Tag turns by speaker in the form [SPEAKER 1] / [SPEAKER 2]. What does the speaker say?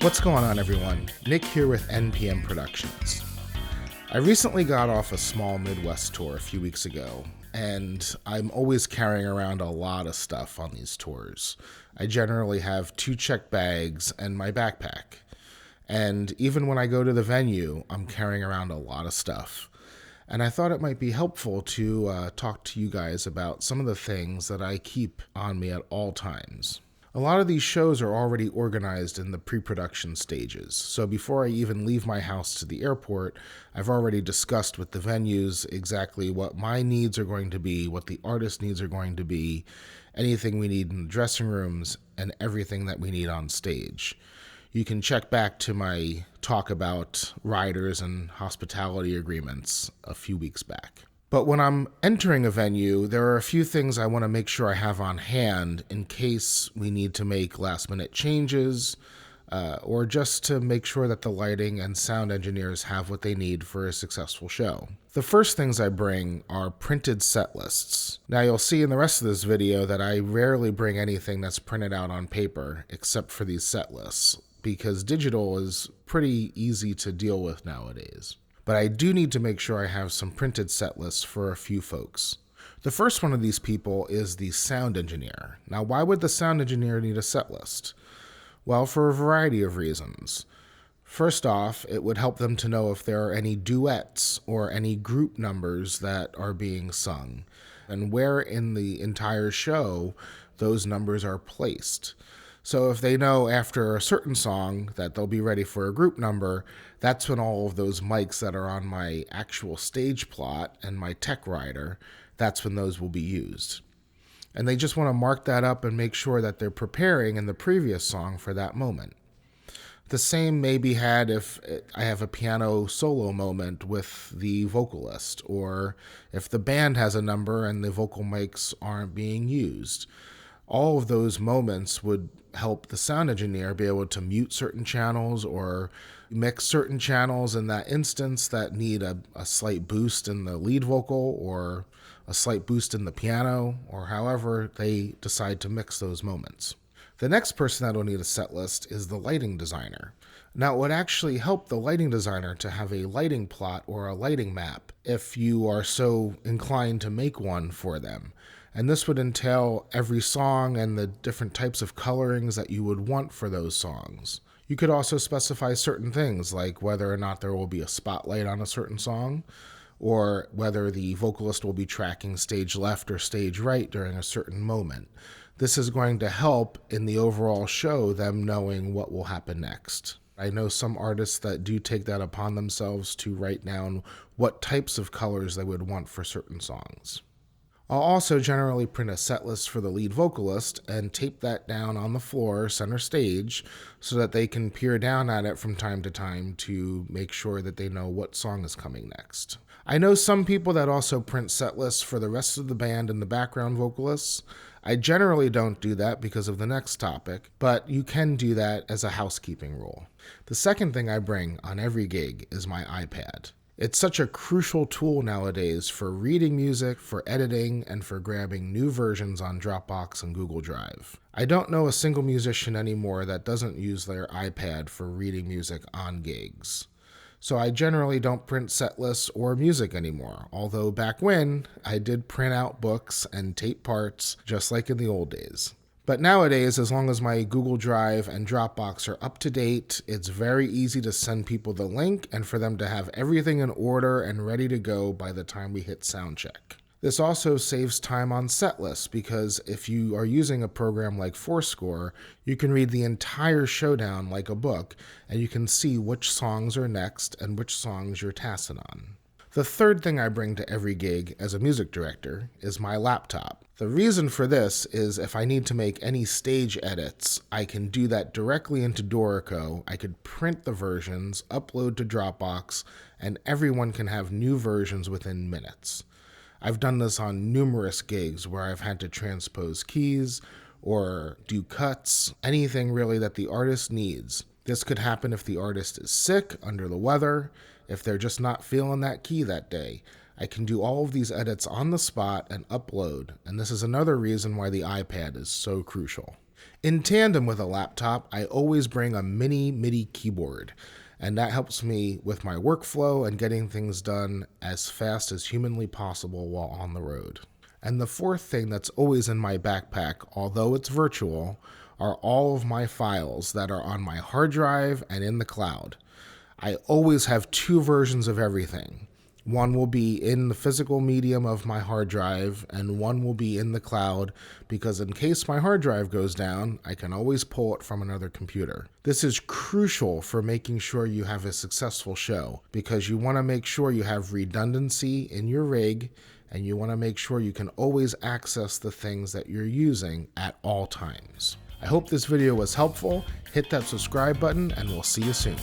[SPEAKER 1] What's going on, everyone? Nick here with NPM Productions. I recently got off a small Midwest tour a few weeks ago, and I'm always carrying around a lot of stuff on these tours. I generally have 2 check bags and my backpack. And even when I go to the venue, I'm carrying around a lot of stuff. And I thought it might be helpful to talk to you guys about some of the things that I keep on me at all times. A lot of these shows are already organized in the pre-production stages, so before I even leave my house to the airport, I've already discussed with the venues exactly what my needs are going to be, what the artist needs are going to be, anything we need in the dressing rooms, and everything that we need on stage. You can check back to my talk about riders and hospitality agreements a few weeks back. But when I'm entering a venue, there are a few things I want to make sure I have on hand in case we need to make last-minute changes, or just to make sure that the lighting and sound engineers have what they need for a successful show. The first things I bring are printed set lists. Now you'll see in the rest of this video that I rarely bring anything that's printed out on paper except for these set lists, because digital is pretty easy to deal with nowadays. But I do need to make sure I have some printed set lists for a few folks. The first one of these people is the sound engineer. Now, why would the sound engineer need a set list? Well, for a variety of reasons. First off, it would help them to know if there are any duets or any group numbers that are being sung, and where in the entire show those numbers are placed. So if they know after a certain song that they'll be ready for a group number, that's when all of those mics that are on my actual stage plot and my tech rider, that's when those will be used. And they just want to mark that up and make sure that they're preparing in the previous song for that moment. The same may be had if I have a piano solo moment with the vocalist, or if the band has a number and the vocal mics aren't being used. All of those moments would help the sound engineer be able to mute certain channels or mix certain channels in that instance that need a slight boost in the lead vocal or a slight boost in the piano, or however they decide to mix those moments. The next person that will need a set list is the lighting designer. Now, it would actually help the lighting designer to have a lighting plot or a lighting map if you are so inclined to make one for them. And this would entail every song and the different types of colorings that you would want for those songs. You could also specify certain things like whether or not there will be a spotlight on a certain song, or whether the vocalist will be tracking stage left or stage right during a certain moment. This is going to help in the overall show them knowing what will happen next. I know some artists that do take that upon themselves to write down what types of colors they would want for certain songs. I'll also generally print a set list for the lead vocalist and tape that down on the floor, center stage, so that they can peer down at it from time to time to make sure that they know what song is coming next. I know some people that also print set lists for the rest of the band and the background vocalists. I generally don't do that because of the next topic, but you can do that as a housekeeping rule. The second thing I bring on every gig is my iPad. It's such a crucial tool nowadays for reading music, for editing, and for grabbing new versions on Dropbox and Google Drive. I don't know a single musician anymore that doesn't use their iPad for reading music on gigs. So I generally don't print set lists or music anymore, although back when, I did print out books and tape parts, just like in the old days. But nowadays, as long as my Google Drive and Dropbox are up to date, it's very easy to send people the link and for them to have everything in order and ready to go by the time we hit sound check. This also saves time on set lists because if you are using a program like Fourscore, you can read the entire showdown like a book, and you can see which songs are next and which songs you're tassing on. The third thing I bring to every gig as a music director is my laptop. The reason for this is if I need to make any stage edits, I can do that directly into Dorico. I could print the versions, upload to Dropbox, and everyone can have new versions within minutes. I've done this on numerous gigs where I've had to transpose keys or do cuts, anything really that the artist needs. This could happen if the artist is sick, under the weather, if they're just not feeling that key that day. I can do all of these edits on the spot and upload, and this is another reason why the iPad is so crucial. In tandem with a laptop, I always bring a mini MIDI keyboard, and that helps me with my workflow and getting things done as fast as humanly possible while on the road. And the fourth thing that's always in my backpack, although it's virtual, are all of my files that are on my hard drive and in the cloud. I always have two versions of everything. One will be in the physical medium of my hard drive, and one will be in the cloud, because in case my hard drive goes down, I can always pull it from another computer. This is crucial for making sure you have a successful show, because you want to make sure you have redundancy in your rig, and you want to make sure you can always access the things that you're using at all times. I hope this video was helpful. Hit that subscribe button, and we'll see you soon.